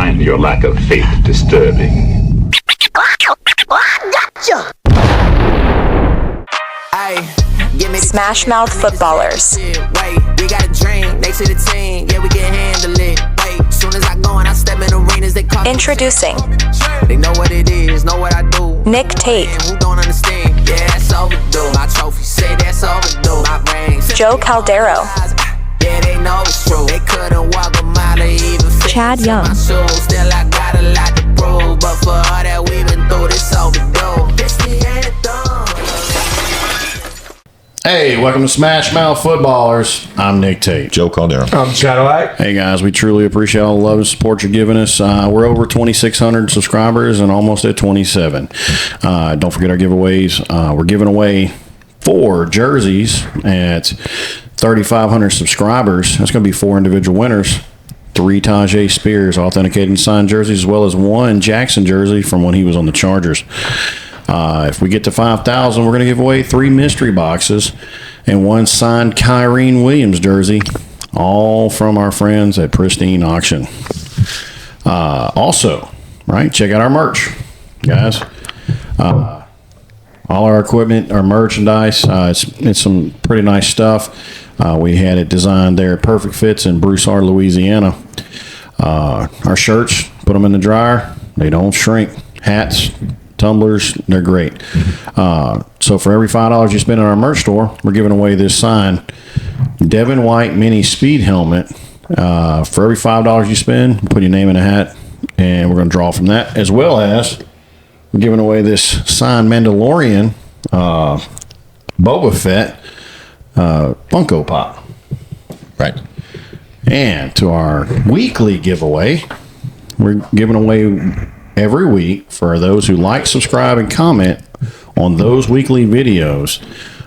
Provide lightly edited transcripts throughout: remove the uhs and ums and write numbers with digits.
find your lack of faith disturbing. Gotcha! SmashMouth Footballerz. Wait, we got a dream, next to the team, yeah, we can handle it. Wait, soon as I go and I step in arenas, they call Introducing. They know what it is, know what I do. Nick Tate. Who don't understand? Yeah, that's overdue. My trophy say that's overdue. My ring. Joe Caldero. Yeah, they know it's true. They couldn't walk a mile or even fit Chad into Young. my shoes. Still I got a lot to prove, but for all that we've been through, this overdue. This the anthem. Hey, welcome to SmashMouth Footballerz. I'm Nick Tate. Joe Caldero. I'm Cadillac. Hey guys, we truly appreciate all the love and support you're giving us. We're over 2,600 subscribers and almost at 27. Don't forget our giveaways. We're giving away 4 jerseys at 3,500 subscribers. That's going to be 4 individual winners. 3 Tajay Spears authenticated and signed jerseys, as well as 1 Jackson jersey from when he was on the Chargers. If we get to 5,000, we're going to give away 3 mystery boxes and 1 signed Kyrene Williams jersey, all from our friends at Pristine Auction. Also, right, check out our merch, guys. All our equipment, our merchandise, it's some pretty nice stuff. We had it designed there at Perfect Fits in Broussard, Louisiana. Our shirts, put them in the dryer. They don't shrink. Hats, tumblers, they're great. So for every $5 you spend in our merch store, we're giving away this signed Devin White mini speed helmet. For every $5 you spend, put your name in a hat, and we're going to draw from that, as well as we're giving away this signed Mandalorian Boba Fett Funko Pop. Right. And to our weekly giveaway, we're giving away every week for those who like, subscribe, and comment on those weekly videos.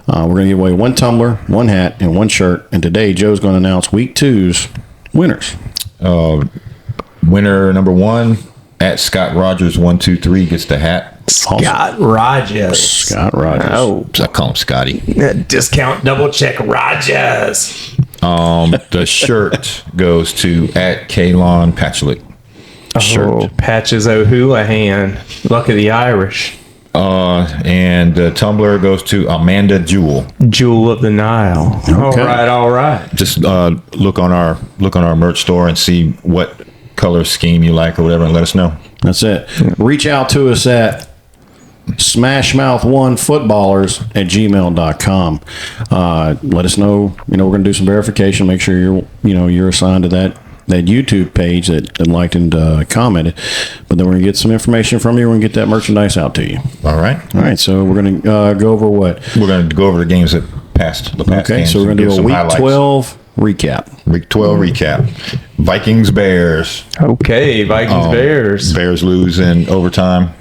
We're going to give away 1 tumbler, 1 hat, and 1 shirt. And today, Joe's going to announce week 2's winners. Winner number 1 at Scott Rogers 123 gets the hat. Scott Rogers. Scott Rogers. Oh, I call him Scotty. discount double check Rogers. The shirt goes to at Kalon Patchlick. Oh, Patches O'Houlihan. Luck of the Irish. And the tumbler goes to Amanda Jewell. Jewel of the Nile. Okay. All right. Just look on our merch store and see what color scheme you like or whatever, and let us know. That's it. Reach out to us at smashmouth1footballerz at gmail.com. Let us know. We're going to do some verification. Make sure you're assigned to that YouTube page that liked and commented. But then we're going to get some information from you. We're going to get that merchandise out to you. All right. All right. So we're going to go over what? We're going to go over the games that passed. The past Okay. games, So we're going to do a some week highlights. 12 recap. Week 12 recap. Vikings Bears. Okay, Vikings Bears. Bears lose in overtime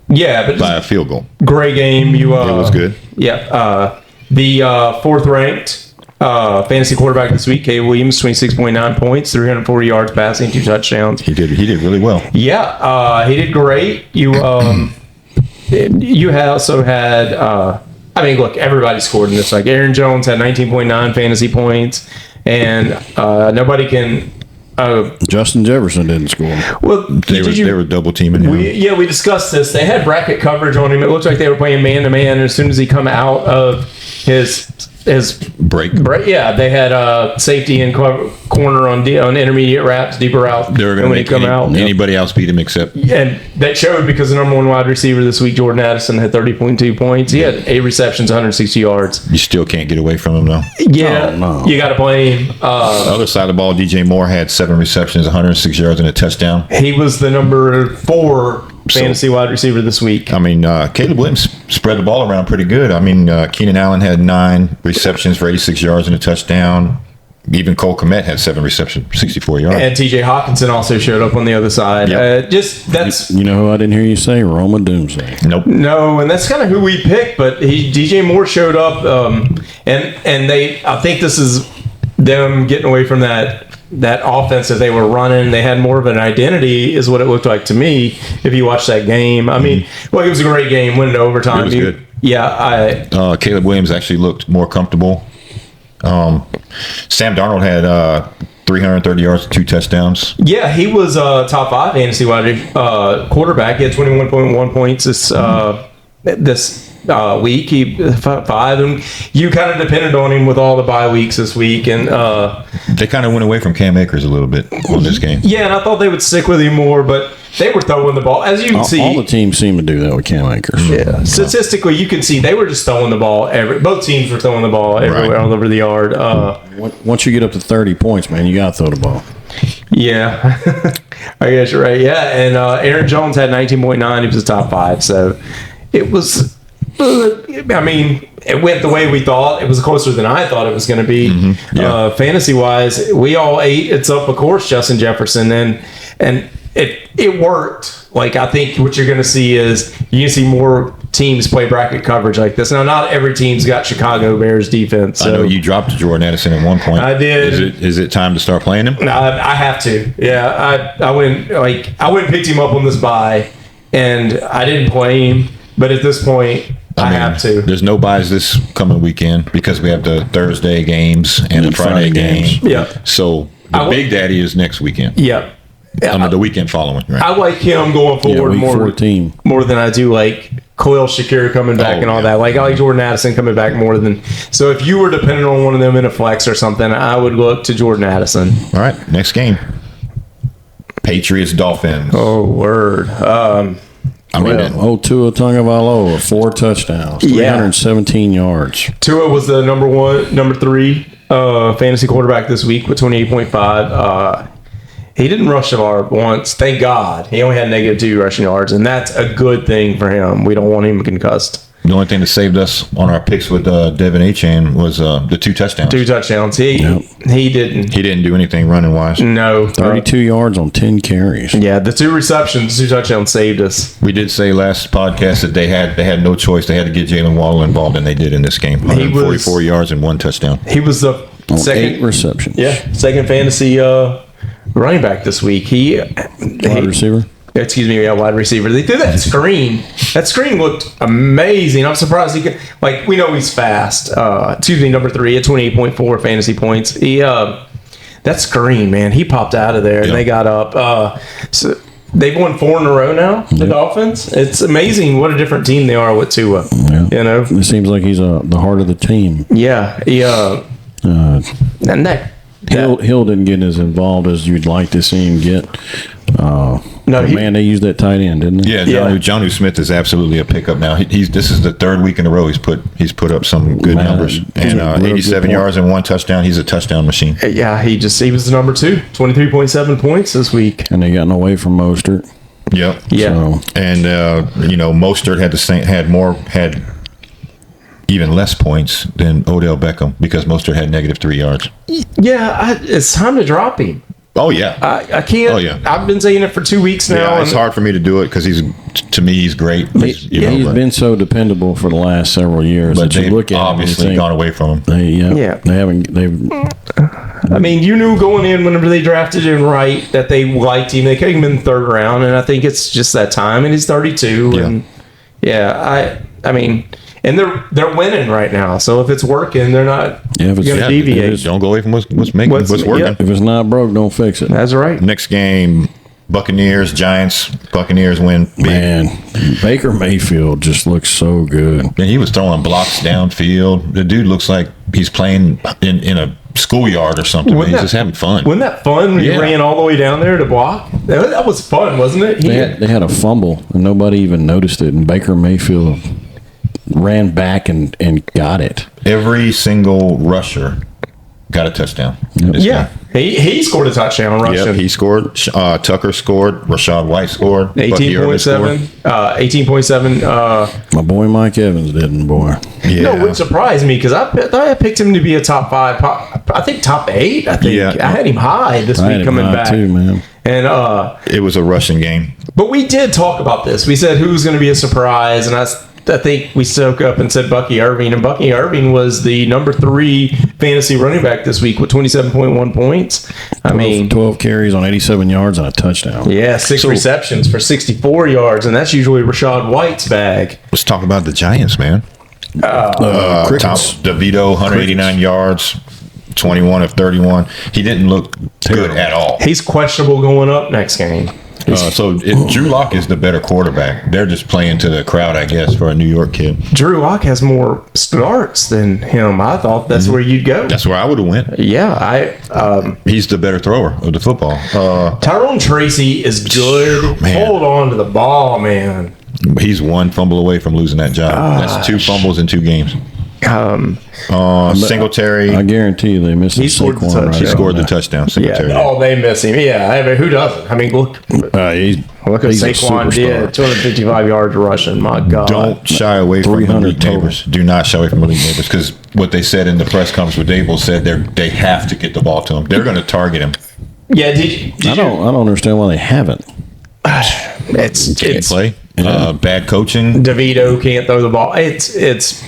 Yeah, but by a field goal. great game. It was good. Yeah. The 4th ranked fantasy quarterback this week, Caleb Williams, 26.9 points, 340 yards passing, 2 touchdowns. He did really well. Yeah, he did great. You also had look, everybody scored in this. Like Aaron Jones had 19.9 fantasy points, and nobody can. Justin Jefferson didn't score. Well, They were double teaming him. we discussed this. They had bracket coverage on him. It looked like they were playing man to man. As soon as he come out of his break. yeah, they had safety and corner on intermediate routes, deeper routes. They were going to make anybody else beat him except. And that showed because the number 1 wide receiver this week, Jordan Addison, had 30.2 points. He had 8 receptions, 160 yards. You still can't get away from him though. Yeah, Oh, no. You got to blame. The other side of the ball, DJ Moore had 7 receptions, 106 yards, and a touchdown. He was the number 4 fantasy wide receiver this week. I mean, Caleb Williams spread the ball around pretty good. I mean, Keenan Allen had 9 receptions for 86 yards and a touchdown. Even Cole Kmet had 7 receptions, 64 yards. And TJ Hawkinson also showed up on the other side. Yep. That's You know who I didn't hear you say? Roma Doomsday. Nope. no, and that's kind of who we picked. But DJ Moore showed up, and I think this is them getting away from that offense that they were running. They had more of an identity, is what it looked like to me. If you watch that game, I mean, well, it was a great game. Went into overtime. It was good. Yeah, Caleb Williams actually looked more comfortable. Sam Darnold had 330 yards, 2 touchdowns. Yeah, he was top 5 fantasy wide quarterback. He had 21.1 points this week. He 5, and you kind of depended on him with all the bye weeks this week, and they kind of went away from Cam Akers a little bit on this game. Yeah, and I thought they would stick with him more, but they were throwing the ball, as you can see. All the teams seem to do that with Cam Akers. Yeah, statistically, you can see they were just throwing the ball. Both teams were throwing the ball everywhere, all over the yard. Once you get up to 30 points, man, you got to throw the ball. Yeah, I guess you're right. Yeah, and Aaron Jones had 19.9. He was a top 5, so it was. I mean, it went the way we thought. It was closer than I thought it was going to be. Mm-hmm. Yeah. Fantasy wise, we all ate. It's up, of course, Justin Jefferson, and it worked. Like, I think what you're going to see is you can see more teams play bracket coverage like this. Now, not every team's got Chicago Bears defense. So. I know you dropped Jordan Addison at one point. I did. Is it time to start playing him? No, I have to. Yeah, I went and picked him up on this bye, and I didn't play him. But at this point, I have to. There's no buys this coming weekend because we have the Thursday games and the Friday games. Yeah. So the Big Daddy is next weekend. Yeah. The weekend following. Right? I like him going forward week 14. more than I do like Khalil Shakir coming back and all that. Like, I like Jordan Addison coming back more than. So if you were dependent on one of them in a flex or something, I would look to Jordan Addison. All right, next game. Patriots Dolphins. Oh, word. Tua Tagovailoa, 4 touchdowns, 317 yards. Tua was the number 3 fantasy quarterback this week with 28.5. He didn't rush the bar once, thank God. He only had -2 rushing yards, and that's a good thing for him. We don't want him concussed. The only thing that saved us on our picks with Devin Achane was the 2 touchdowns. 2 touchdowns. He didn't. He didn't do anything running wise. No. 32 yards on 10 carries. Yeah, the 2 receptions, 2 touchdowns saved us. We did say last podcast that they had no choice. They had to get Jalen Waddle involved, and they did in this game. 144 yards and 1 touchdown. He was the second 8 receptions. Yeah, second fantasy running back this week. Wide receiver. Excuse me, wide receiver. They threw that screen. That screen looked amazing. I'm surprised he could. Like, we know he's fast. Number 3 at 28.4 fantasy points. That screen, man, he popped out of there and they got up. So they've won 4 in a row now. The Dolphins. It's amazing what a different team they are with Tua. Yeah. You know, it seems like he's the heart of the team. Yeah. And Hill didn't get as involved as you'd like to see him get. They used that tight end, didn't they? Yeah, Jonnu Smith is absolutely a pickup now. This is the 3rd week in a row he's put up some good numbers, and 87 yards and 1 touchdown. He's a touchdown machine. Yeah, he was the number 2, 23.7 points this week, and they gotten away from Mostert. Yep. Yeah. So. And Mostert had even less points than Odell Beckham because Mostert had -3 yards. Yeah, it's time to drop him. Oh yeah, I can't. Oh yeah, I've been saying it for 2 weeks now. Yeah, it's hard for me to do it because he's great. He's been so dependable for the last several years. But they've obviously gone away from him. They haven't. I mean, you knew going in whenever they drafted him right that they liked him. They could have been in the 3rd round, and I think it's just that time. And he's 32, and I mean. And they're winning right now, so if it's working, they're not going to deviate. Don't go away from what's working. Yeah. If it's not broke, don't fix it. That's right. Next game, Buccaneers, Giants. Buccaneers win. Man, Baker Mayfield just looks so good. And he was throwing blocks downfield. The dude looks like he's playing in a schoolyard or something. He's just having fun. Wasn't that fun when he ran all the way down there to block? That was fun, wasn't it? They had a fumble, and nobody even noticed it, and Baker Mayfield ran back and got it. Every single rusher got a touchdown. Yeah. He scored a touchdown rushing. Yep, he scored. Tucker scored. Rashad White scored. 18.7. 18.7. My boy Mike Evans didn't, boy. Yeah. No, which surprised me because I thought I picked him to be a top 5. I think top 8. I think I had him high this week coming back too, man. And it was a rushing game. But we did talk about this. We said who's going to be a surprise, and I think we spoke up and said Bucky Irving, and Bucky Irving was the number 3 fantasy running back this week with 27.1 points. 12 carries on 87 yards and a touchdown. Yeah, 6 receptions for 64 yards, and that's usually Rashad White's bag. Let's talk about the Giants, man. Crickets. DeVito, 189 yards, 21 of 31. He didn't look good at all. He's questionable going up next game. Drew Lock is the better quarterback. They're just playing to the crowd, I guess, for a New York kid. Drew Lock has more starts than him. I thought that's where you'd go. That's where I would have went. Yeah, He's the better thrower of the football. Tyrone Tracy is good. Man. Hold on to the ball, man. He's one fumble away from losing that job. That's 2 fumbles in 2 games. Singletary. I guarantee you they missed He scored the Saquon touchdown. right He there scored on the that. touchdown. Yeah. Singletary. Oh, they miss him. Yeah. I mean, who doesn't? I mean, look He's what a Saquon did. superstar. 255 yards rushing. My God. Don't shy away from 300 elite total. neighbors. Do not shy away from elite neighbors, because what they said in the press conference with Dable said they have to get the ball to him. They're going to target him. Yeah. Did I don't understand why they haven't. Can't play. Bad coaching. DeVito can't throw the ball. It's It's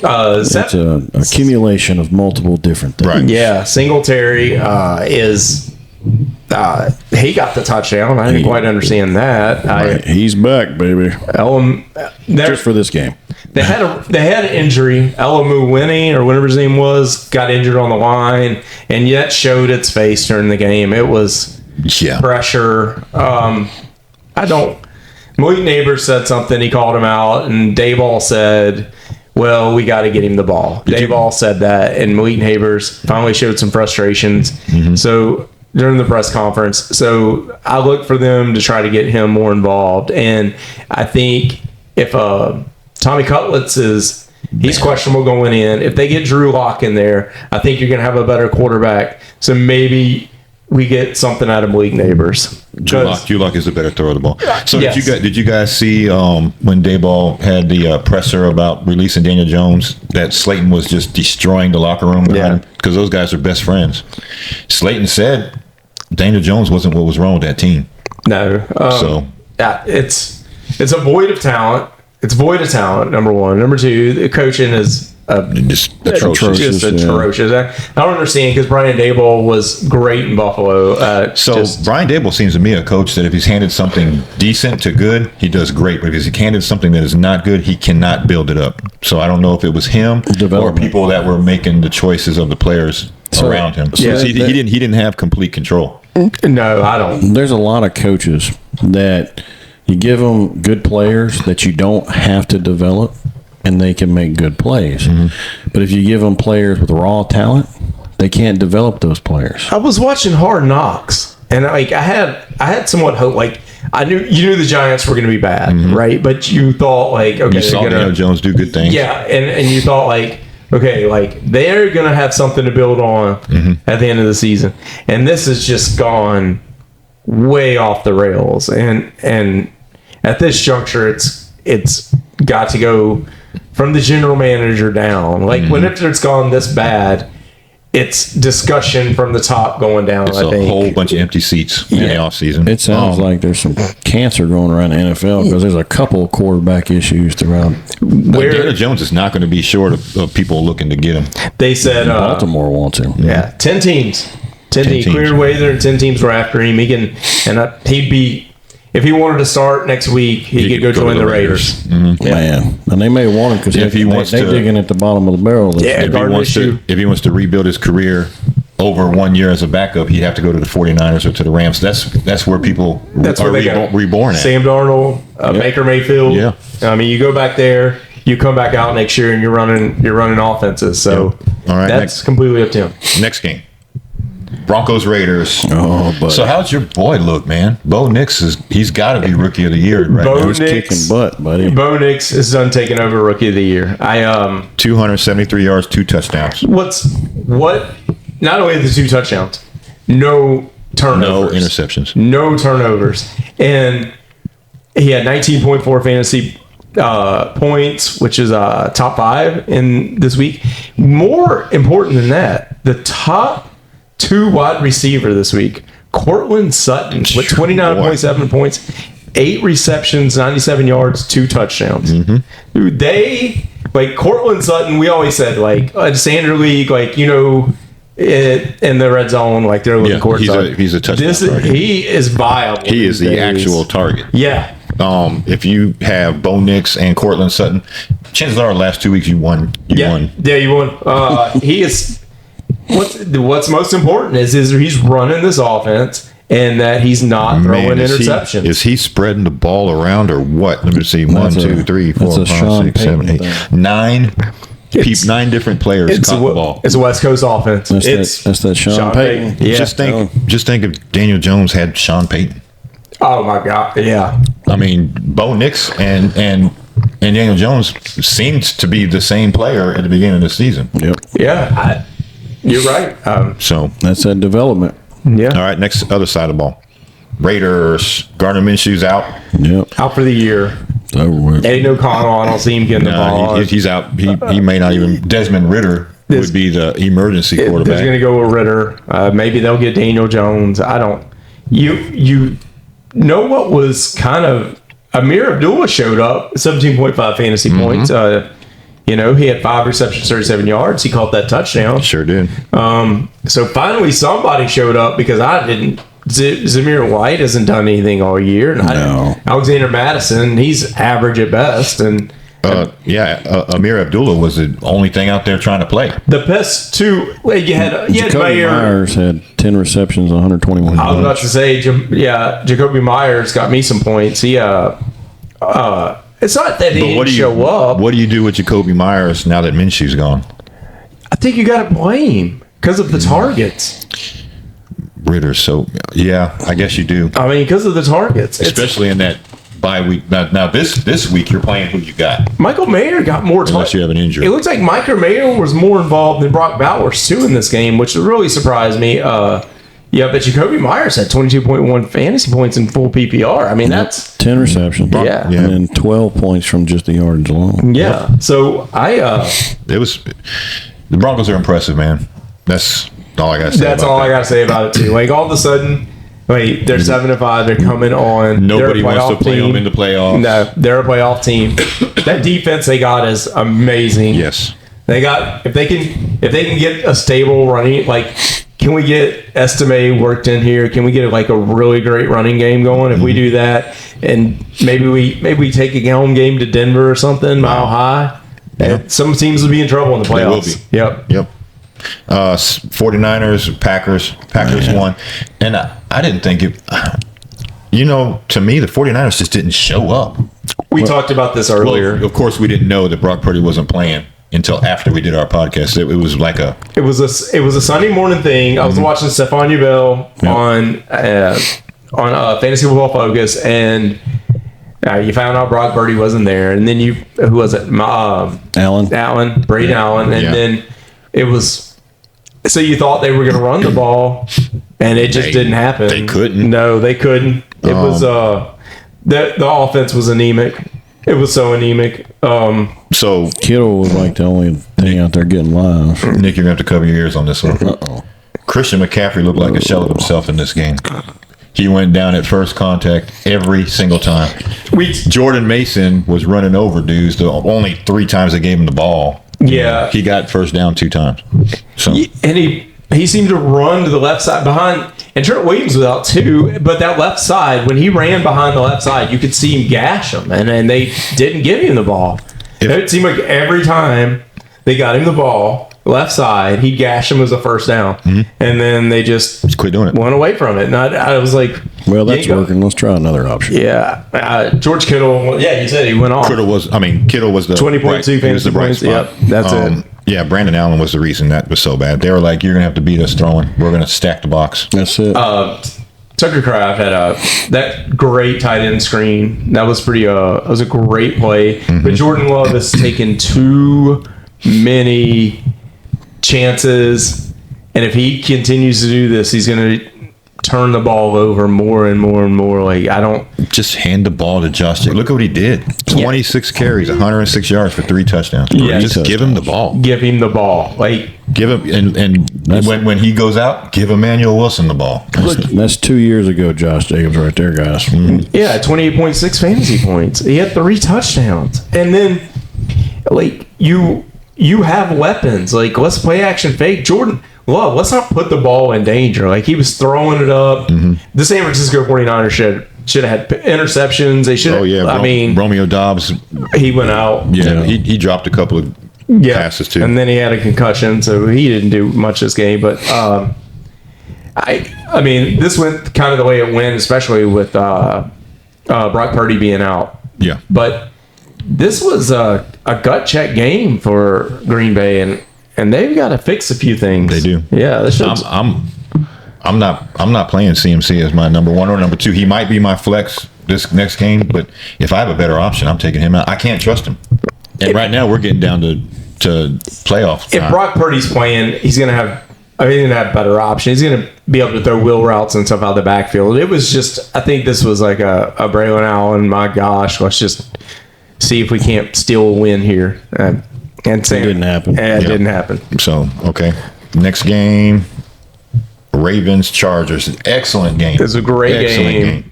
an accumulation of multiple different things. Right. yeah. Singletary is. He got the touchdown. I didn't quite understand that. Right. He's back, baby. Just for this game. They had an injury. Elamu Winnie, or whatever his name was, got injured on the line, and yet showed its face during the game. It was pressure. Malik Neighbors said something. He called him out, and Dayball said, well, we got to get him the ball. Dayball said that, and Malik Neighbors finally showed some frustrations. So during the press conference, so I look for them to try to get him more involved. And I think if Tommy Cutlets he's questionable going in. If they get Drew Lock in there, I think you're going to have a better quarterback. So maybe we get something out of Malik Neighbors. Drew Lock is the better thrower of the ball. So Yes. did you guys see when Dayball had the presser about releasing Daniel Jones, that Slayton was just destroying the locker room? Yeah. Because those guys are best friends. Slayton said Daniel Jones wasn't what was wrong with that team. No. It's a void of talent. It's void of talent, number one. Number two, the coaching is Just atrocious. just atrocious. I don't understand, because Brian Daboll was great in Buffalo. Brian Daboll seems to me a coach that if he's handed something decent to good, he does great. But if he's handed something that is not good, he cannot build it up. So I don't know if it was him or Development. people that were making the choices of the players around him. So he didn't have complete control. No, I don't. There's a lot of coaches that you give them good players that you don't have to develop, and they can make good plays. But if you give them players with raw talent, they can't develop those players. I was watching Hard Knocks, and I had somewhat hope. Like, you knew the Giants were going to be bad, right? But you thought, like, okay, You saw Daniel Jones do good things. yeah, and you thought, like, okay, like, they're going to have something to build on at the end of the season. And this has just gone way off the rails. And at this juncture, it's got to go from the general manager down. Like, whenever it's gone this bad, it's discussion from the top going down. It's I think a whole bunch of empty seats in the offseason. It sounds like there's some cancer going around the NFL, because there's a couple of quarterback issues throughout. Daniel Jones is not going to be short of people looking to get him. they said Baltimore wants him. yeah, 10 teams. 10 teams. teams. Cleared waivers, and 10 teams were after him. He'd be, if he wanted to start next week, he could go join the Raiders. Man, and they may want him because If he wants they're to- digging at the bottom of the barrel. Yeah. If he wants to rebuild his career over 1 year as a backup, he'd have to go to the 49ers or to the Rams. That's where people That's are where they go. reborn at. Sam Darnold, Baker Mayfield. Yeah. I mean, you go back there, you come back out next year, and you're running offenses. So All right, that's completely up to him. Next game. Broncos Raiders. Oh, but So how's your boy look, man? Bo Nix he's got to be rookie of the year right Bo now. he's Nix- kicking butt, buddy. Bo Nix is done taking over Rookie of the Year. 273 yards, 2 touchdowns. Not only the 2 touchdowns, no turnovers. No interceptions. No turnovers. And he had 19.4 fantasy points, which is top 5 in this week. More important than that, the top 2 wide receiver this week, Cortland Sutton, with 29.7 points, 8 receptions, 97 yards, 2 touchdowns. Dude, they, like, Cortland Sutton, we always said, like, standard league, like, you know, in the red zone, like, they're looking Cortland Sutton. He's a touchdown target. He is viable. He is these the days. actual target. Yeah. If you have Bo Nix and Cortland Sutton, chances are the last 2 weeks you won. Yeah, you won. what's most important is he's running this offense and that he's not throwing interceptions. Is he spreading the ball around or what? Let me see. 1, 2, 3, 4, 5, 6, 7, 8, 9. Nine different players caught the ball. It's a West Coast offense. That's that Sean Payton. Yeah. Just think if Daniel Jones had Sean Payton. Oh my God! Yeah. I mean, Bo Nix and Daniel Jones seemed to be the same player at the beginning of the season. Yep. Yeah. You're right. So that's that development. Yeah. All right. Next, other side of the ball. Raiders. Gardner Minshew's out. Yep. Out for the year. Over with. Aiden O'Connell, I don't see him getting the ball. He's out. He may not even. Desmond Ritter would be the emergency quarterback. They're going to go with Ritter. Maybe they'll get Daniel Jones. I don't. You know what was kind of Amir Abdullah showed up 17.5 fantasy points. He had 5 receptions, 37 yards. He caught that touchdown. Sure did. So finally somebody showed up because I didn't. Zamir White hasn't done anything all year. And Alexander Madison, he's average at best. And Amir Abdullah was the only thing out there trying to play. the best two, you had Jacoby Myers had 10 receptions, 121 I was about to say, Jacoby Myers got me some points. He, it's not that he didn't show up. What do you do with Jacoby Myers now that Minshew's gone? I think you got to blame because of the targets. Ritter, so yeah, I guess you do. I mean, because of the targets, Especially in that bye week. Now this week you're playing who you got. Michael Mayer got more targets. Unless you have an injury. It looks like Michael Mayer was more involved than Brock Bowers too in this game, which really surprised me. But Jacoby Myers had 22.1 fantasy points in full PPR. I mean, that's 10 receptions. Yeah. And then 12 points from just the yardage alone. yeah. So It was the Broncos are impressive, man. That's all I got to say. That's about all that. I got to say about it too. Like all of a sudden, they're 7-5. They're coming on. Nobody wants to play them in the playoffs. No, they're a playoff team. That defense they got is amazing. Yes. They got if they can get a stable running, like can we get Estime worked in here? Can we get like a really great running game going? If we do that, and maybe we take a home game to Denver or something, Mile High. Yep. Some teams will be in trouble in the They will playoffs. be. Yep. 49ers, Packers won. And I didn't think it. To me, the 49ers just didn't show up. We talked about this earlier. Well, of course, we didn't know that Brock Purdy wasn't playing until after we did our podcast. It was like It was a Sunday morning thing. I was watching Stephon Bell on Fantasy Football Focus, and you found out Brock Purdy wasn't there, and then who was it? Braden Allen, and then it was. So you thought they were going to run the ball, and it just didn't happen. They couldn't. No, they couldn't. It was the offense was anemic. It was so anemic. so. Kittle was like the only thing out there getting live. Nick, you're going to have to cover your ears on this one. Uh-oh. Christian McCaffrey looked like a shell of himself in this game. He went down at first contact every single time. Jordan Mason was running over dudes the only 3 times they gave him the ball. Yeah. He got first down 2 times. So And he seemed to run to the left side behind, and Trent Williams was out too, but that left side, when he ran behind the left side, you could see him gash him, and they didn't give him the ball. It seemed like every time they got him the ball, left side, he'd gash him as a first down, and then they just quit doing it. went away from it. And I was like, Well, that's working. Let's try another option. yeah. George Kittle, you said he went off. Kittle was the 20.2 fantasy points. Yep, that's it. Yeah, Brandon Allen was the reason that was so bad. They were like, "You're gonna have to beat us throwing. We're gonna stack the box." That's it. Tucker Kraft had that great tight end screen. That was pretty. It was a great play. But Jordan Love has taken too many chances, and if he continues to do this, he's going to turn the ball over more and more and more. Like I don't just hand the ball to Josh Jacobs. Look at what he did. 26 carries, 106 yards for 3 touchdowns. Yeah, just give him the ball. Give him the ball. Like give him and when he goes out, give Emmanuel Wilson the ball. That's 2 years ago, Josh Jacobs, right there, guys. Yeah, 28.6 fantasy points. He had 3 touchdowns, and then like you have weapons. Like let's play action fake. Jordan Love, let's not put the ball in danger. Like he was throwing it up. The San Francisco 49ers should have had interceptions. They should have. Oh yeah, I mean, Romeo Doubs. he went out. Yeah, he dropped a couple of passes too. And then he had a concussion, so he didn't do much this game. But I mean, this went kind of the way it went, especially with Brock Purdy being out. Yeah. But this was a gut check game for Green Bay, and they've got to fix a few things. They do. Yeah, I'm not playing CMC as my number 1 or number 2. He might be my flex this next game, but if I have a better option, I'm taking him out. I can't trust him. And right now we're getting down to playoff. If Brock Purdy's playing, he's going to have better options. He's going to be able to throw wheel routes and stuff out of the backfield. It was just, I think this was like a Braylon Allen, my gosh, let's just see if we can't steal a win here. And it didn't happen. It didn't happen. So, okay. Next game, Ravens Chargers. Excellent game. It was a great game.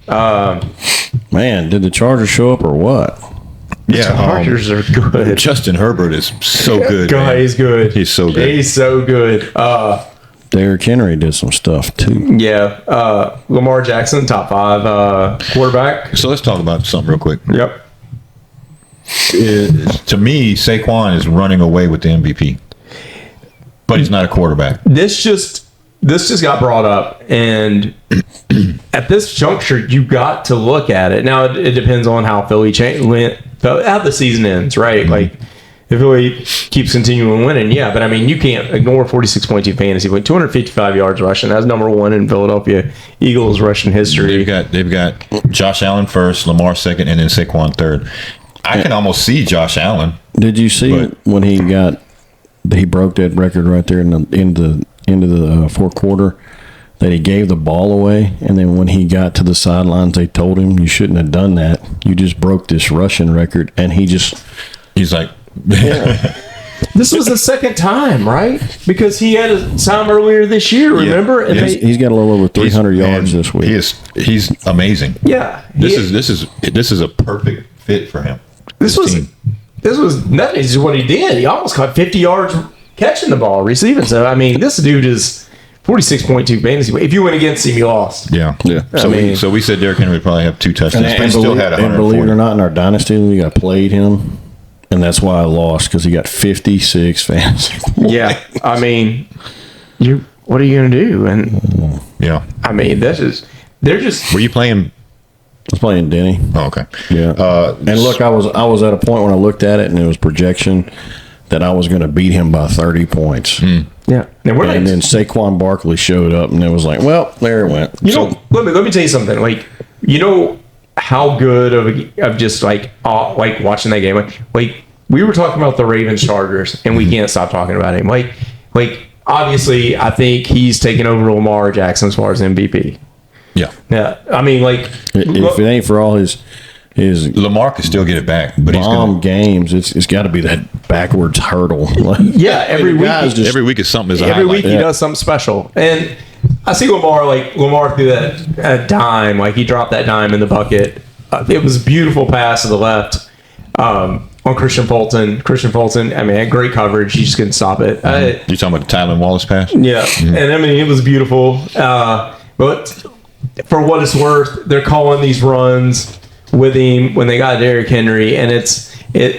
Man, did the Chargers show up or what? Yeah, Chargers are good. Justin Herbert is so good. God, he's good. He's so good. He's so good. Derrick Henry did some stuff too. Yeah. Lamar Jackson, top 5 quarterback. So let's talk about something real quick. Yep. To me, Saquon is running away with the MVP, but he's not a quarterback. This just got brought up, and at this juncture, you got to look at it. Now, it depends on how Philly how the season ends, right? Mm-hmm. Like, if Philly keeps continuing winning, yeah. But I mean, you can't ignore 46.2 fantasy point, 255 yards rushing. That's number 1 in Philadelphia Eagles rushing history. They've got Josh Allen first, Lamar second, and then Saquon third. I can almost see Josh Allen. Did you see when he broke that record right there in the end of the fourth quarter, that he gave the ball away, and then when he got to the sidelines, they told him, you shouldn't have done that. You just broke this rushing record, and he's like, This was the second time, right? Because he had a time earlier this year, remember? Yeah. And he's got a little over 300 yards this week. He's amazing. Yeah, This is a perfect fit for him. This was nothing. This is what he did. He almost caught 50 yards catching the ball, receiving. So I mean, this dude is 46.2 fantasy. If you went against him, you lost. Yeah. So we said Derrick Henry would probably have 2 touchdowns. And but he still had 140. And believe it or not, in our dynasty league, I played him, and that's why I lost, because he got 56 fantasy points. Yeah, I mean, what are you going to do? And yeah, I mean, they're just. Were you playing? I was playing Denny. Oh, okay. Yeah. And look, I was at a point when I looked at it, and it was projection that I was going to beat him by 30 points. Yeah. And then Saquon Barkley showed up, and it was like, well, there it went. Let me tell you something. Like, you know how good of just like watching that game. Like we were talking about the Ravens Chargers, and we can't stop talking about him. Like obviously, I think he's taken over Lamar Jackson as far as MVP. Yeah. Yeah. I mean, like, if it ain't for all his Lamar can still get it back, but games, it's got to be that backwards hurdle. Yeah, every week every week is something. Every week he does something special, and I see Lamar threw that dime, like he dropped that dime in the bucket. It was a beautiful pass to the left on Christian Fulton. I mean, had great coverage. He just couldn't stop it. You talking about the Tylan Wallace pass? Yeah, and I mean it was beautiful. But for what it's worth, they're calling these runs with him when they got Derrick Henry, and it's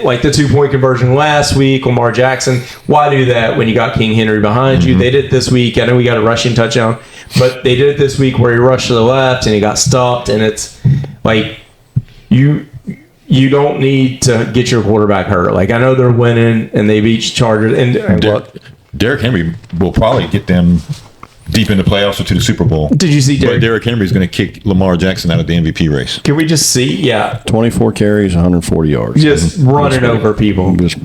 like the 2-point conversion last week, Lamar Jackson. Why do that when you got King Henry behind you? They did it this week. I know we got a rushing touchdown, but they did it this week where he rushed to the left and he got stopped, and it's like you don't need to get your quarterback hurt. Like, I know they're winning and they beat Chargers, and look, Derrick Henry will probably get them deep in the playoffs or to the Super Bowl. Did you see Derrick Henry is going to kick Lamar Jackson out of the MVP race? Can we just see? Yeah. 24 carries, 140 yards. Just running over people. Just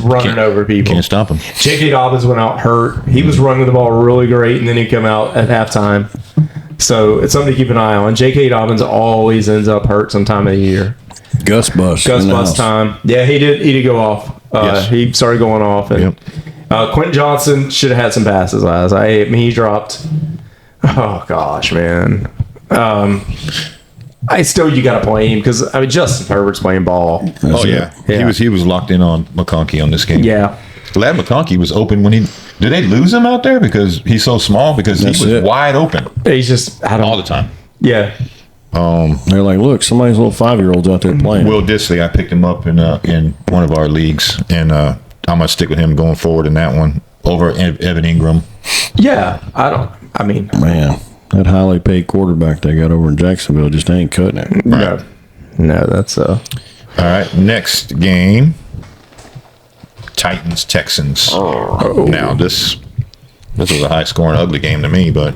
running over people. Can't stop him. J.K. Dobbins went out hurt. He was running the ball really great, and then he'd come out at halftime. So it's something to keep an eye on. J.K. Dobbins always ends up hurt some time of the year. Gus Bus time. Yeah, he did go off. Yes. He started going off. And, Quentin Johnson should have had some passes last. I mean, he dropped. Oh gosh, man. You got to play him because I mean Justin Herbert's playing ball. Yeah. He was locked in on McConkey on this game. Yeah. Glad McConkey was open when did they lose him out there because he's so small? Because he was wide open. He's just all the time. Yeah. They're like, look, somebody's little 5-year-old's out there playing. Will Disley, I picked him up in one of our leagues, and I'm gonna stick with him going forward in that one over Evan Ingram. Yeah, Man, that highly paid quarterback they got over in Jacksonville just ain't cutting it. no, that's All right, next game, Titans Texans. Now this was a high scoring, ugly game to me, but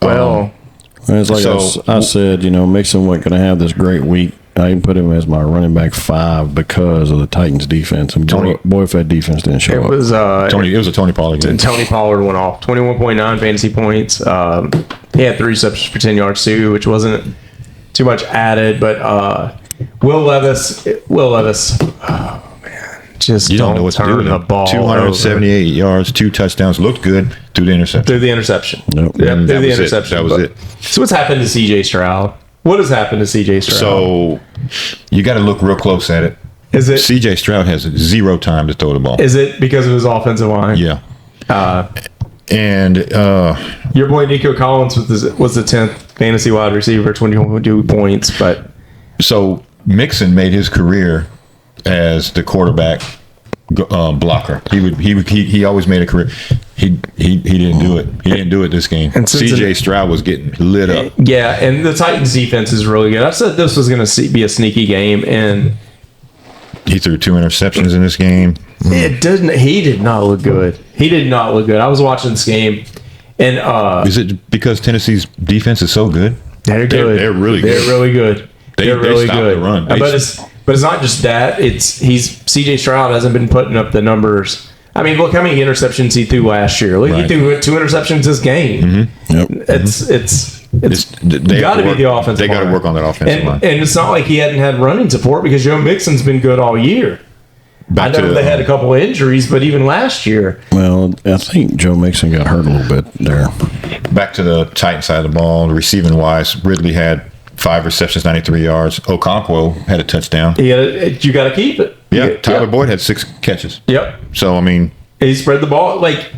It's like I said, Mixon wasn't going to have this great week. I didn't put him as my running back 5 because of the Titans defense. And boy, if that defense didn't show up. it was It was a Tony Pollard game. Tony Pollard went off 21.9 fantasy points. He had 3 receptions for 10 yards too, which wasn't too much added. But Will Levis, oh man, just You don't know what to do with the him. ball 278 yards, 2 touchdowns, looked good through the interception. through the interception. Nope. Yep, And through that the was it. interception. That was But- it. So what's happened to CJ Stroud? What has happened to CJ Stroud? So you got to look real close at it. is it CJ Stroud has 0 time to throw the ball. is it because of his offensive line? Yeah. And Your boy Nico Collins was the 10th fantasy wide receiver, 22 points, but so Mixon made his career as the quarterback blocker. He always made a career. He didn't do it. He didn't do it this game. And CJ Stroud was getting lit up. yeah, and the Titans defense is really good. I said this was going to be a sneaky game, and He threw 2 interceptions in this game. it didn't. He did not look good. He did not look good. I was watching this game, and Is it because Tennessee's defense is so good? they're good. They're really good. They're really good. They They're really stopped good. the run. But it's not just that. He's CJ Stroud hasn't been putting up the numbers. I mean, look how many interceptions he threw last year. Look, Right. he threw 2 interceptions this game. Yep. It's They got to be the offensive. They got to line. work on that offensive line. And it's not like he hadn't had running support because Joe Mixon's been good all year. Back I know to they had a couple of injuries, but even last year, Well, I think Joe Mixon got hurt a little bit there. Back to the Titan side of the ball, receiving wise, Ridley had 5 receptions, 93 yards. Okonkwo had a touchdown. you got to keep it. Yeah, Tyler Boyd had 6 catches. Yep. So, I mean, He spread the ball. Like,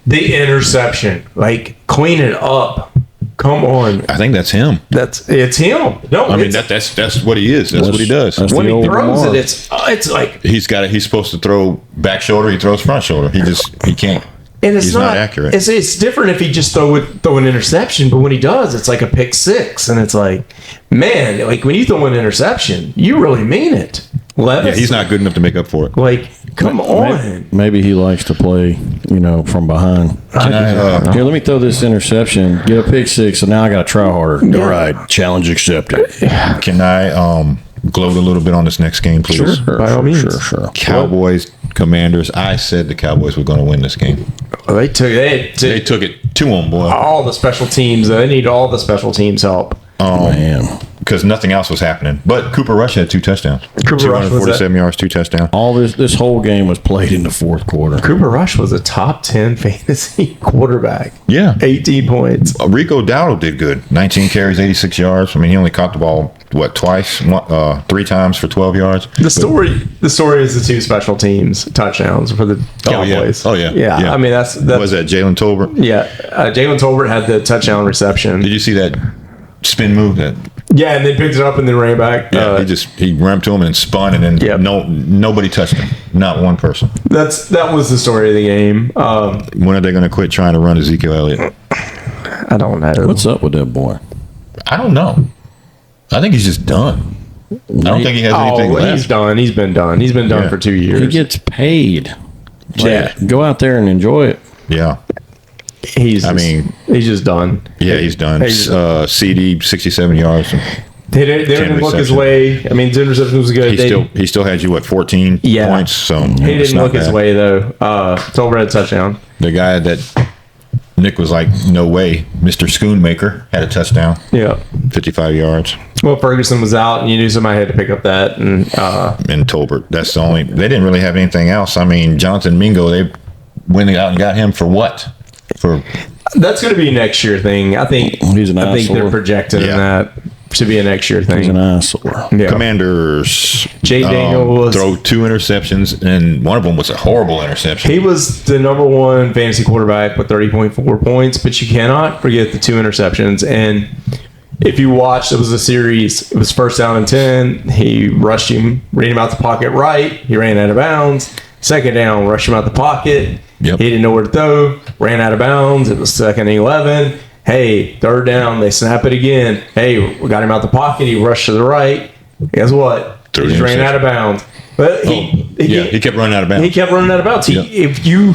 the interception. Like, clean it up. Come on. I think that's him. It's him. No, I mean, that's what he is. That's what he does. That's when the he old throws Lamar. it, it's like, He's supposed to throw back shoulder. He throws front shoulder. He can't. and it's He's not accurate. It's different if he just throw an interception, but when he does, it's like a pick 6, and it's like, man, like when you throw an interception, you really mean it. Levis, Yeah, he's not good enough to make up for it. like, come on. Maybe he likes to play, from behind. Here, let me throw this interception, get a pick 6, and now I got to try harder. Yeah. All right, challenge accepted. Can I gloat a little bit on this next game, please? Sure. By all means. Sure. Cowboys, Commanders. I said the Cowboys were going to win this game. They took it to them, boy. all the special teams. They need all the special teams help. Man. Because nothing else was happening. But Cooper Rush had 2 touchdowns. Cooper Rush was 247 yards, 2 touchdowns. All this whole game was played in the fourth quarter. Cooper Rush was a top 10 fantasy quarterback. Yeah. 18 points. Rico Dowdle did good. 19 carries, 86 yards. I mean, he only caught the ball, twice? 3 times for 12 yards. The story is the 2 special teams touchdowns for the Cowboys. Oh, yeah. I mean, that's Was that Jalen Tolbert? yeah. Jalen Tolbert had the touchdown reception. Did you see that spin move? Yeah, and they picked it up and then ran back. He ran to him and spun, and then Yep. nobody touched him. Not one person. That was the story of the game. When are they going to quit trying to run Ezekiel Elliott? I don't know. What's up with that boy? I don't know. I think he's just done. I don't think he has anything left. He's done. He's been done. He's been done Yeah. for 2 years. He gets paid. Yeah. Go out there and enjoy it. Yeah. he's just done. Yeah, he's done. CD, 67 yards. They didn't look his way. I mean, his interception was good. He still had you 14 points. So he didn't look his way though. Tolbert had a touchdown. The guy that Nick was like, no way, Mr. Schoonmaker had a touchdown. Yeah. 55 yards. Well, Ferguson was out, and you knew somebody had to pick up that. And Tolbert. That's the only. They didn't really have anything else. I mean, Jonathan Mingo. They went out and got him for what? That's going to be a next year thing. I think. He's an I think they're eyesore. projecting that to be a next year thing. He's an eyesore. Yeah. Commanders. Jay Daniel was throw 2 interceptions, and one of them was a horrible interception. He was the number 1 fantasy quarterback with 30.4 points, but you cannot forget the 2 interceptions. And if you watched, it was a series. It was 1st down and 10. He rushed him, ran him out the pocket right. He ran out of bounds. Second down, rush him out the pocket. Yep. He didn't know where to throw. Ran out of bounds. It was 2nd and 11. Hey, 3rd down. They snap it again. Hey, we got him out the pocket. He rushed to the right. Guess what? He just ran out of bounds. But he kept running out of bounds. He kept running out of bounds. If you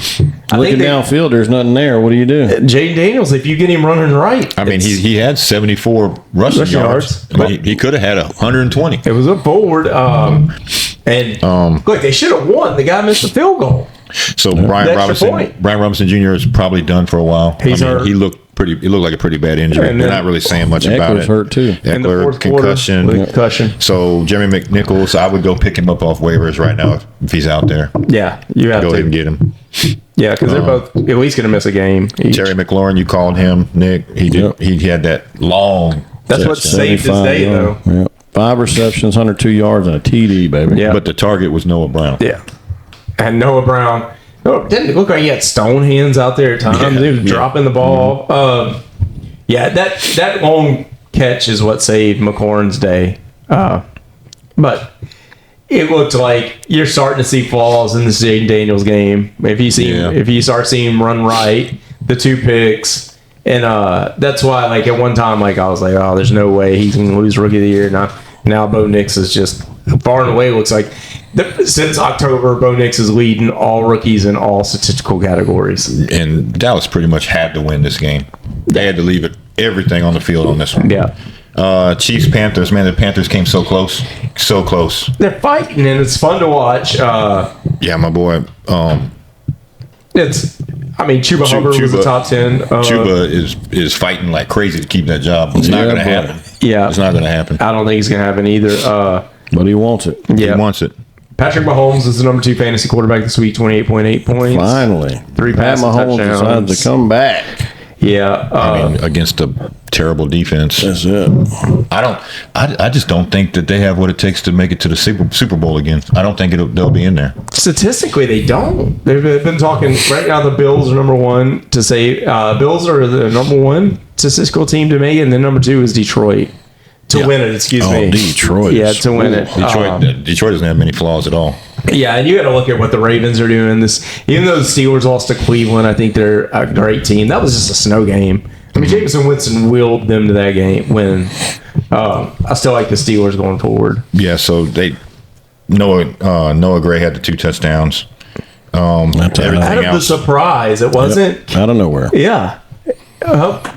Looking downfield, there's nothing there. What do you do? Jaden Daniels, if you get him running right. I mean, he had 74 rushing yards. I mean, he could have had 120. It was a forward. Look, they should have won. The guy missed the field goal. So Brian Robinson Jr. is probably done for a while. He's hurt. He looked like a pretty bad injury. They're not really saying much about it. Eckler's hurt too. In the fourth concussion. quarter, concussion. So Jeremy McNichols, I would go pick him up off waivers right now if he's out there. Yeah, you have Go to ahead and get him. Yeah, because they're both at least going to miss a game each. Terry McLaurin, you called him, Nick. He did. Yep. He had that long. That's what saved his day, though. Yep. 5 receptions, 102 yards, and a TD, baby. Yeah. But the target was Noah Brown. Yeah. And Noah Brown. Didn't it look like he had stone hands out there at times? Yeah, He was dropping the ball. That long catch is what saved McLaurin's day. But it looked like you're starting to see flaws in this Jaden Daniels game. If you start seeing him run right, the 2 picks, and that's why, like, at one time, like, I was like, oh, there's no way he's going to lose Rookie of the Year. Now Bo Nix is just far and away looks like since October, Bo Nix is leading all rookies in all statistical categories. And Dallas pretty much had to win this game. They had to leave everything on the field on this one. Yeah. Chiefs, Panthers, man, the Panthers came so close. So close. They're fighting, and it's fun to watch. Yeah, my boy. Chuba Hubbard was the top 10. Chuba is fighting like crazy to keep that job. It's not going to happen. Yeah. It's not going to happen. I don't think it's going to happen either. But he wants it. Yeah. He wants it. Patrick Mahomes is the number 2 fantasy quarterback this week, 28.8 points. Finally. 3 passing Mahomes touchdowns. decided to come back. Yeah. I mean, against a terrible defense. That's it. I just don't think that they have what it takes to make it to the Super Bowl again. I don't think they'll be in there. Statistically, they don't. They've been talking right now. The Bills are number 1 to say. Bills are the number 1 statistical team to make it, and then number 2 is Detroit to win it. Excuse me. Detroit. Yeah, to win it. Detroit doesn't have many flaws at all. Yeah, and you got to look at what the Ravens are doing. Even though the Steelers lost to Cleveland, I think they're a great team. That was just a snow game. I mean, Jameson Winston willed them to that game win. I still like the Steelers going forward. Yeah, so Noah Gray had the 2 touchdowns. Everything Out of the surprise, it wasn't. Out of nowhere. Yeah,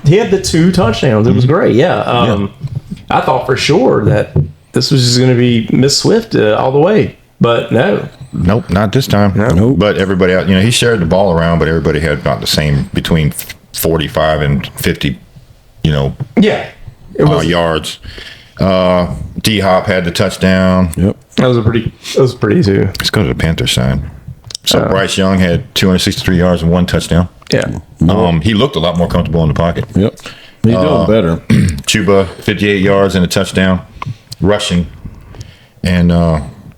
he had the 2 touchdowns. It was great. Yeah, I thought for sure that this was just going to be Miss Swift all the way. But no. Nope, not this time. Nope. But everybody out, he shared the ball around, but everybody had about the same, between 45 and 50, Yeah. It was, yards. D-Hop had the touchdown. Yep. That was pretty too. Let's go to the Panthers side. So Bryce Young had 263 yards and 1 touchdown. Yeah. He looked a lot more comfortable in the pocket. Yep. He's doing better. Chuba, 58 yards and a touchdown, rushing. And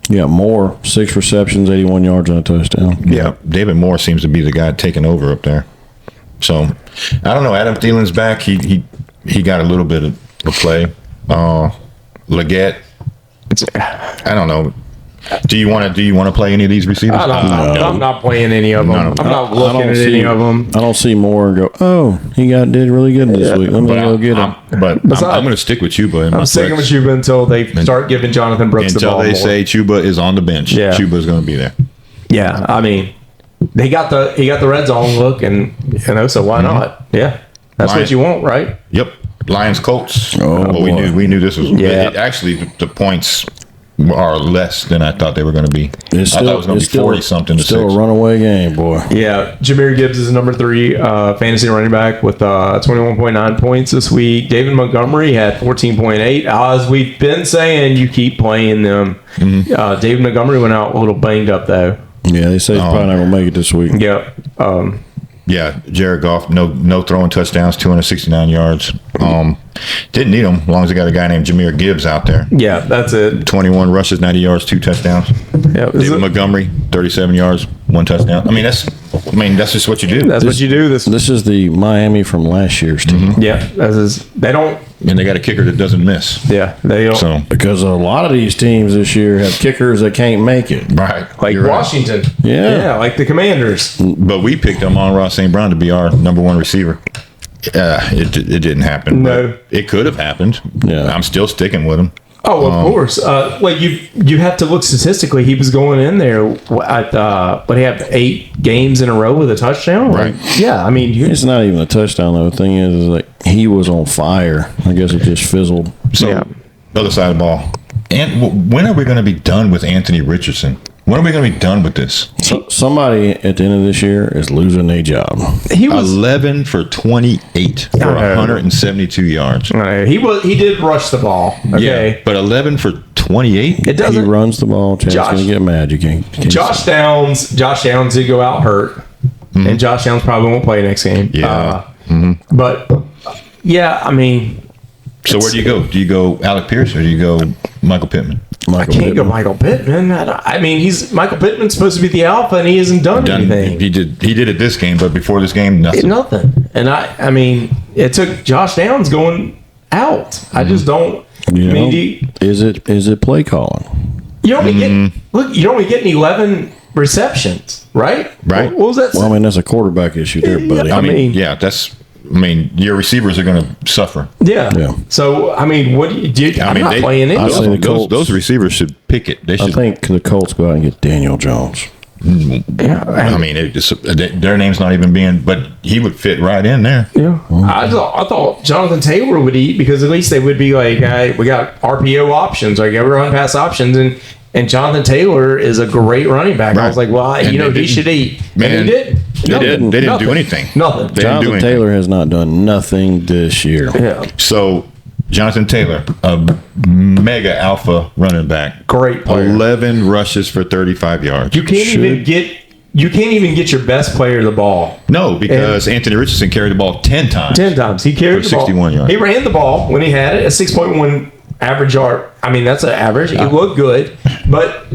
Moore, 6 receptions, 81 yards and a touchdown. yeah, David Moore seems to be the guy taking over up there. So I don't know. Adam Thielen's back. He got a little bit of play. Leggett, I don't know. Do you want to play any of these receivers? I'm not playing any of them. None of them. I'm not looking at any of them. I don't see Moore and go, oh, he did really good this week. Let me go get him. I'm going to stick with Chuba. I'm sticking with Chuba until they start giving Jonathan Brooks the ball. Until they say Chuba is on the bench. Yeah. Chuba's going to be there. Yeah, I mean, he got the red zone look, and so why not? Yeah, that's what you want, right? Yep. Lions Colts. Oh, well, boy. we knew this was. Yeah. Actually, the points are less than I thought they were going to be. I thought it was going to be 40-something to 6. Still a runaway game, boy. Yeah, Jahmyr Gibbs is number 3 fantasy running back with 21.9 points this week. David Montgomery had 14.8. As we've been saying, you keep playing them. Mm-hmm. David Montgomery went out a little banged up though. Yeah, they say he's probably not going to make it this week. Yep. Yeah, Jared Goff, no throwing touchdowns, 269 yards. Didn't need them as long as they got a guy named Jahmyr Gibbs out there. Yeah, that's it. 21 rushes, 90 yards, 2 touchdowns. Yeah, David Montgomery, 37 yards, 1 touchdown. I mean, that's just what you do. That's what you do. This is the Miami from last year's team. Yeah, they don't. and they got a kicker that doesn't miss. Yeah, they don't. So Because a lot of these teams this year have kickers that can't make it. right, Like you're right. Washington. Yeah. like the Commanders. But we picked Amon-Ra St. Brown to be our number one receiver. It didn't happen. No. But it could have happened. Yeah. I'm still sticking with him. Oh, of course. Like you have to look statistically. He was going in there at but he had 8 games in a row with a touchdown. Right. Like, yeah, I mean, It's not even a touchdown, though. The thing is like, he was on fire. I guess it just fizzled. So, Yeah. other side of the ball. And when are we going to be done with Anthony Richardson? When are we going to be done with this? So somebody at the end of this year is losing their job. he was 11 for 28 for 172 yards. he did rush the ball. Okay. Yeah, but 11 for 28? It He doesn't. runs the ball. Chad's Josh- going to get mad. You can't Josh Downs did go out hurt, and Josh Downs probably won't play next game. Yeah. But yeah, I mean, So where do you go? Do you go Alec Pierce or do you go Michael Pittman? I can't go Michael Pittman. I mean, Michael Pittman's supposed to be the alpha, and he hasn't done anything. He did it this game, but before this game, nothing. Nothing. And I mean, it took Josh Downs going out. I just don't. You I know, mean, is it play calling? you're only getting 11 receptions, right? Right. What was that? Well, I mean, that's a quarterback issue there, buddy. I mean, your receivers are going to suffer. yeah. Yeah. So I mean, what do you do? I'm not playing it. I say the Colts- Those receivers should pick it. They I should. think the Colts go out and get Daniel Jones. Yeah. I mean, their name's not even being, but he would fit right in there. Yeah, I thought Jonathan Taylor would eat because at least they would be like, hey, we got RPO options, like every run pass options, and Jonathan Taylor is a great running back. I Right. was like, well, And they he should eat, Man, and he did. They didn't do anything. Nothing. They didn't do Jonathan anything. Taylor has not done nothing this year. Yeah, So Jonathan Taylor, a mega alpha running back, great player. 11 rushes for 35 yards. You can't even get your best player the ball. No, because Anthony Richardson carried the ball 10 times. 10 times. He carried For the ball. 61 yards. He ran the ball when he had it, a 6.1 average yard. I mean, that's an average. It looked good, but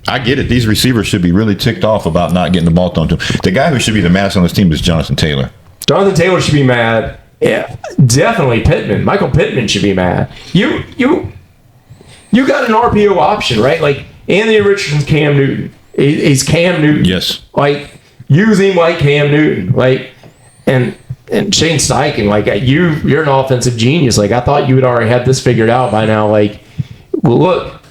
I get it. These receivers should be really ticked off about not getting the ball thrown to them. The guy who should be the maddest on this team is Jonathan Taylor. Jonathan Taylor should be mad. Yeah, definitely Pittman. Michael Pittman should be mad. You got an RPO option, right? Like Anthony Richardson's Cam Newton. He's Cam Newton. Yes. Like use him like Cam Newton. Like and Shane Steichen. Like you're an offensive genius. Like I thought you would already have this figured out by now. Like well, look,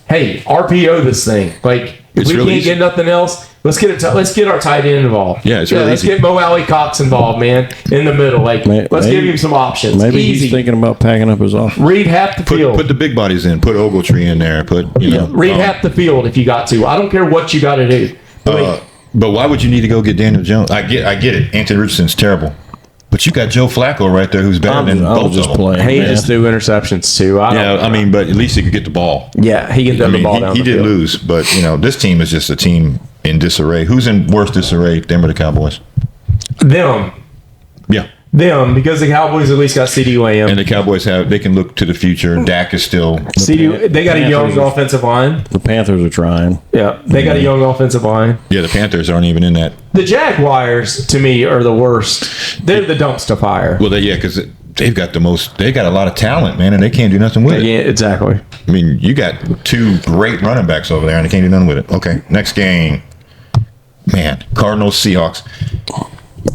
hey, RPO this thing. Like if It's we really can't easy. get nothing else. Let's get our tight end involved. Yeah, it's really let's easy. get Mo Alley Cox involved, man, in the middle. Like let's give him some options. Maybe Easy. he's thinking about packing up his office. Read half the field. Put the big bodies in. Put Ogletree in there. Read half the field if you got to. I don't care what you got to do. Like, But why would you need to go get Daniel Jones? I get it. Anthony Richardson's terrible. But you got Joe Flacco right there who's better than I both was just of them. playing. he man. just threw interceptions too. Yeah, I mean, but at least he could get the ball. Yeah, he can throw the ball down he the did field. lose, but this team is just a team in disarray. Who's in worse disarray? Them or the Cowboys? Them, because the Cowboys at least got CeeDee Lamb. And the Cowboys they can look to the future. Dak is still. They got a young Panthers- offensive line. The Panthers are trying. Yeah, they got a young offensive line. Yeah, the Panthers aren't even in that. The Jaguars, to me, are the worst. They're the dumpster fire. Well, because they've got the most. They got a lot of talent, man, and they can't do nothing with it. Yeah, exactly. I mean, you got 2 great running backs over there, and they can't do nothing with it. Okay, next game. Man, Cardinals Seahawks.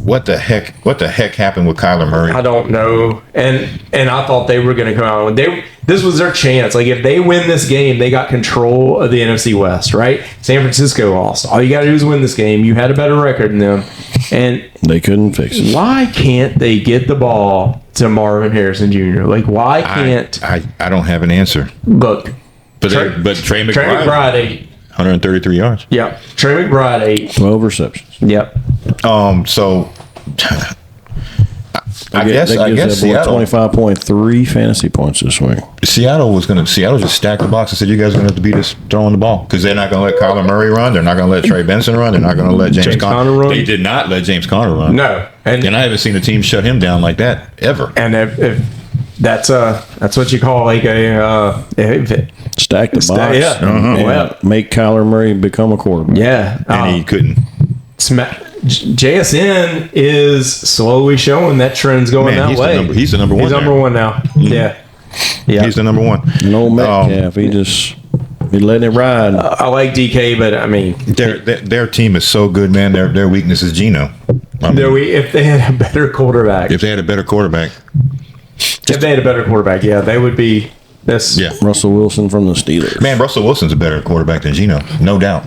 What the heck happened with Kyler Murray? I don't know, and I thought they were going to come out and this was their chance. Like if they win this game, they got control of the NFC West, right? San Francisco lost. All you got to do is win this game. You had a better record than them, and They couldn't fix it. why can't they get the ball to Marvin Harrison Jr.? Like why can't I don't have an answer. look? But Trey Trey Trey McBride, McBride 8. 133 yards. Yep. Trey McBride 8. 12 receptions. Yep. So I That guess gives that boy Seattle 25.3 fantasy points this week. Seattle just stacked the box and said you guys are going to have to beat us throwing the ball because they're not going to let Kyler Murray run. They're not going to let Trey Benson run. They're not going to let James Conner Conner run. They did not let James Conner run. No. And I haven't seen a team shut him down like that ever. And if that's what you call like a Stack the box. yeah. And Well, make Kyler Murray become a quarterback. yeah. And he couldn't. JSN is slowly showing that trend's going that way. He's the number one. He's number one now. Yeah. He's the number one. No Metcalf. He letting it ride. I like DK, but I mean, Their team is so good, man. Their weakness is Geno. if they had a better quarterback, If they had a better quarterback, yeah, they would be this. yeah. Russell Wilson from the Steelers. Man, Russell Wilson's a better quarterback than Geno, no doubt.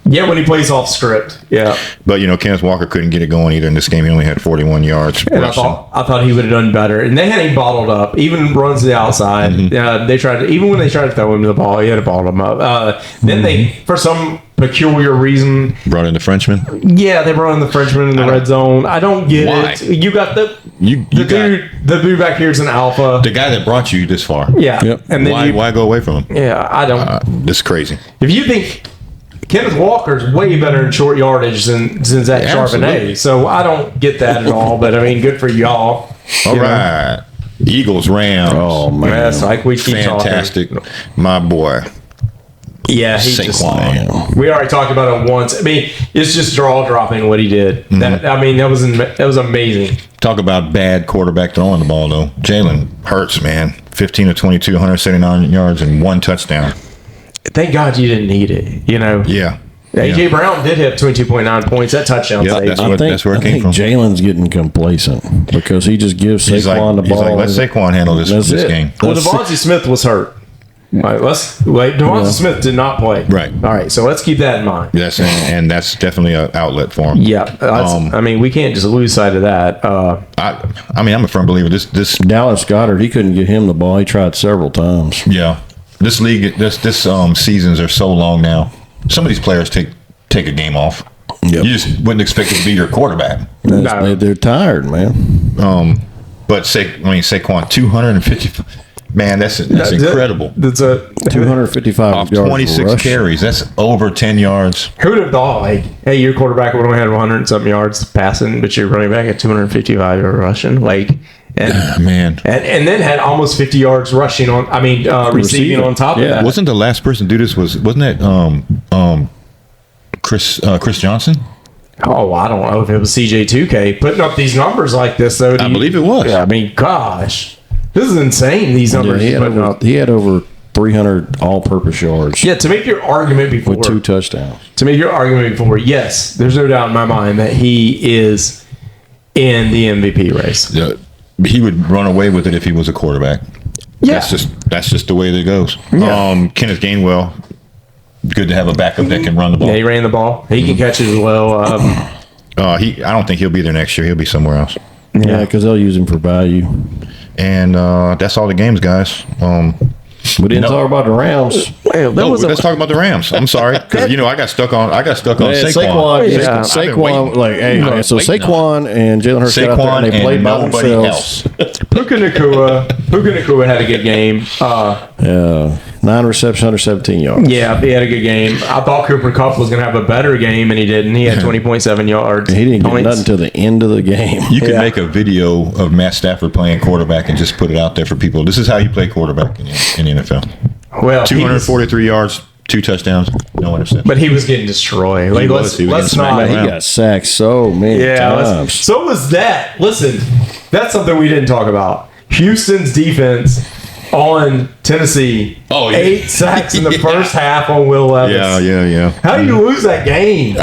Yeah, when he plays off script. Yeah. But Kenneth Walker couldn't get it going either in this game. He only had 41 yards. And rushing. I thought he would have done better. And they had him bottled up. Even runs to the outside. They tried to, even when they tried to throw him the ball, he had to bottle him up. Then they, for some peculiar reason, Brought in the Frenchman. yeah, they brought in the Frenchman in the red zone. I don't get Why? it. You got the dude back here is an alpha. The guy that brought you this far. Yeah. Yep. And then Why go away from him? yeah, I don't. This is crazy. If you think Kenneth Walker's way better in short yardage than Zach Absolutely. Charbonnet, so I don't get that at all. But I mean, good for y'all. All right. Eagles, Rams. Oh, man. Yes, like we keep Fantastic. talking. My boy. Yeah, he just. Saquon. We already talked about it once. I mean, it's just jaw dropping what he did. That was amazing. Talk about bad quarterback throwing the ball, though. Jalen Hurts, man. 15 of 22, 179 yards, and 1 touchdown. Thank God you didn't need it. Yeah. AJ Brown did have 22.9 points. That touchdown Yeah, saved. that's where it I came think from. Jalen's getting complacent because he just gives He's Saquon the like, ball. let's Saquon handle this That's it. game. Well, That's Devontae Smith was hurt. All right, let's wait. Devontae Smith did not play. Right. All right, so let's keep that in mind. And that's definitely an outlet for him. Yeah. I mean, we can't just lose sight of that. I mean, I'm a firm believer. This Dallas Goedert, he couldn't get him the ball. He tried several times. Yeah, this league, this seasons are so long now. Some of these players take a game off. Yep. You just wouldn't expect it to be your quarterback. No. They're tired, man. But Saquon 250. Man, that's incredible. That's a 255 Off yards 26 rush. carries. That's over 10 yards. Who would have thought, like, hey, your quarterback would only had 100 and something yards passing, but your running back at 255 yard rushing, like, and Man, and then had almost 50 yards rushing on. I mean, receiving on top of that. wasn't the last person to do this wasn't that Chris Johnson? Oh, I don't know if it was CJ2K putting up these numbers like this though. I believe it was. Yeah, I mean, gosh, this is insane. These numbers Yeah, he's putting up. he had over 300 all-purpose yards Yeah, to make your argument before, with 2 touchdowns. yes, there's no doubt in my mind that he is in the MVP race. Yeah, he would run away with it if he was a quarterback. Yeah. That's just the way that it goes. Yeah. Kenneth Gainwell, good to have a backup that can run the ball. Yeah, he ran the ball. He can catch it as well. I don't think he'll be there next year. He'll be somewhere else. Yeah, because they'll use him for value. And that's all the games, guys. We didn't talk about the Rams. Well, Let's talk about the Rams. I'm sorry, because I got stuck on Saquon. Yeah, I've been Saquon, waiting. like, hey, I've been so waiting on Saquon and Jalen Hurts got out there and they Saquon played and by nobody themselves. else. Puka Nacua had a good game. 9 receptions, 117 yards. Yeah, he had a good game. I thought Cooper Kupp was going to have a better game, and he didn't. He had 20.7 yards. He didn't get points. nothing until the end of the game. You could make a video of Matt Stafford playing quarterback and just put it out there for people. This is how you play quarterback in the NFL. Well, 243 yards, 2 touchdowns, no interception. but he was getting destroyed. Like, He was let's getting smacked not. He around. got sacked so many times. So was that. Listen, that's something we didn't talk about. Houston's defense on Tennessee. Oh, yeah. 8 sacks in the first half on Will Levis. Yeah. How do you lose that game?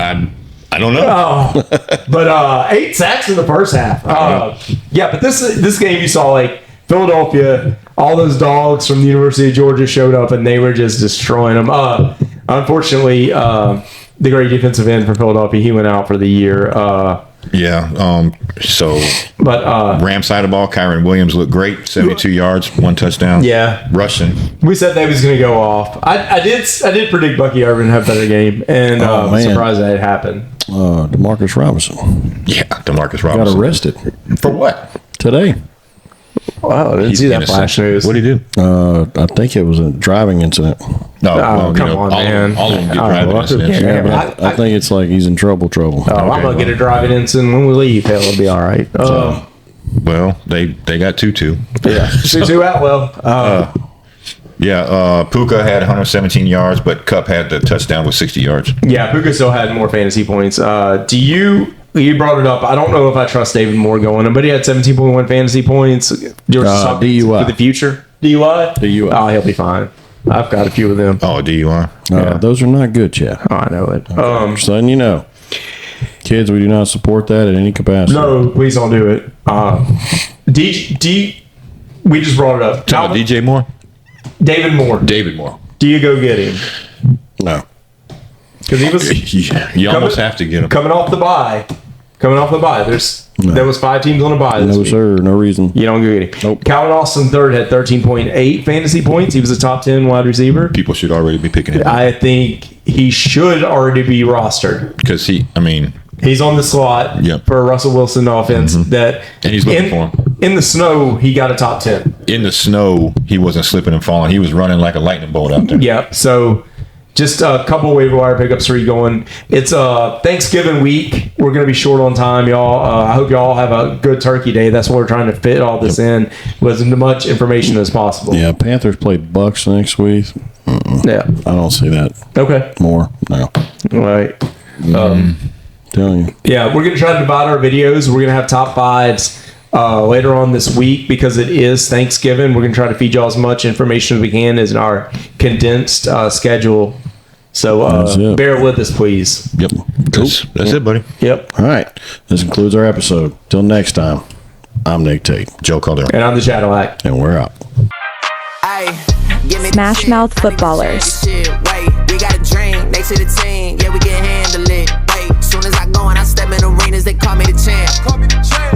I don't know. Oh, but 8 sacks in the first half. Yeah, but this game you saw, like, Philadelphia, all those dogs from the University of Georgia showed up and they were just destroying them. Unfortunately, the great defensive end for Philadelphia, he went out for the year. So But Ram side of the ball, Kyron Williams looked great, 72 yards, 1 touchdown. Yeah. Rushing. we said they was going to go off. I did predict Bucky Irvin to have a better game, and Oh, man. surprised that it happened. DeMarcus Robinson Yeah, DeMarcus got Robinson. arrested For what? today. Wow, I didn't He's see that innocent. flash news. What'd he do? I think it was a driving incident. No, Oh, come on, man. All of them get Oh, driving well, who incidents. cares? Yeah, but I think it's like he's in trouble. Oh, I'm Okay, going to get a driving incident when we leave. Hell, it'll be all right. Well, they got 2-2. Yeah. Suzu Atwell. Yeah, Puka had 117 yards, but Kupp had the touchdown with 60 yards. Yeah, Puka still had more fantasy points. Do you you brought it up. I don't know if I trust David Moore going, but he had 17.1 fantasy points. DUI. For the future. DUI? DUI. Oh, he'll be fine. I've got a few of them. Oh, DUI. Those are not good, Chad. Oh, I know it. Just letting you know. Kids, we do not support that in any capacity. No, please don't do it. We just brought it up. Talking about DJ Moore? David Moore. David Moore. Do you go get him? No. Because he was You almost have to get him. coming off the bye. There was 5 teams on a bye this No, week. sir. No reason. You don't go get him. Nope. Calvin Austin III had 13.8 fantasy points. He was a top 10 wide receiver. People should already be picking him I think he should already be rostered. because He's on the slot Yep. for a Russell Wilson offense that And he's looking for him. In the snow, he got a top 10. in the snow, he wasn't slipping and falling. He was running like a lightning bolt out there. Yeah, so just a couple waiver wire pickups for you going. It's Thanksgiving week. We're going to be short on time, y'all. I hope y'all have a good turkey day. That's what we're trying to fit all this in with as much information as possible. Yeah, Panthers play Bucks next week. Yeah. I don't see that Okay. more. No. All right. Telling you. Yeah, we're going to try to divide our videos. We're going to have top fives later on this week because it is Thanksgiving. We're going to try to feed y'all as much information as we can as in our condensed schedule. So bear with us, please. Yep. That's it, buddy. Yep. All right. This concludes our episode. Till next time, I'm Nick Tate. Joe Caldera. And I'm the Cadillac. And we're out. SmashMouth Footballerz. We got a dream, they see the team, yeah, we can handle it. Wait, soon as I go and I step in arenas, they call me the champ.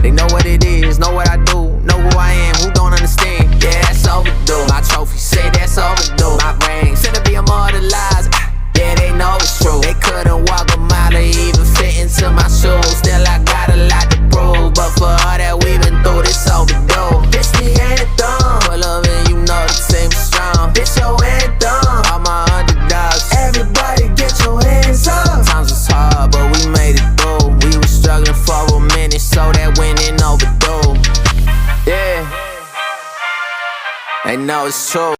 They know what it is, know what I do, know who I am, who don't understand. Yeah, that's overdue. My trophy say that's overdue. My ring, should be immortalized. Yeah, they know it's true. They couldn't walk a mile or even fit into my shoes. Still, I got a lot to prove, but for all that we've been through, this overdue. This the anthem. Pull up and you know the team is strong. This your anthem. All my underdogs. Everybody get your hands up. Times was hard, but we made it through. We were struggling for a minute, so that winning overdue. Yeah. They know it's true.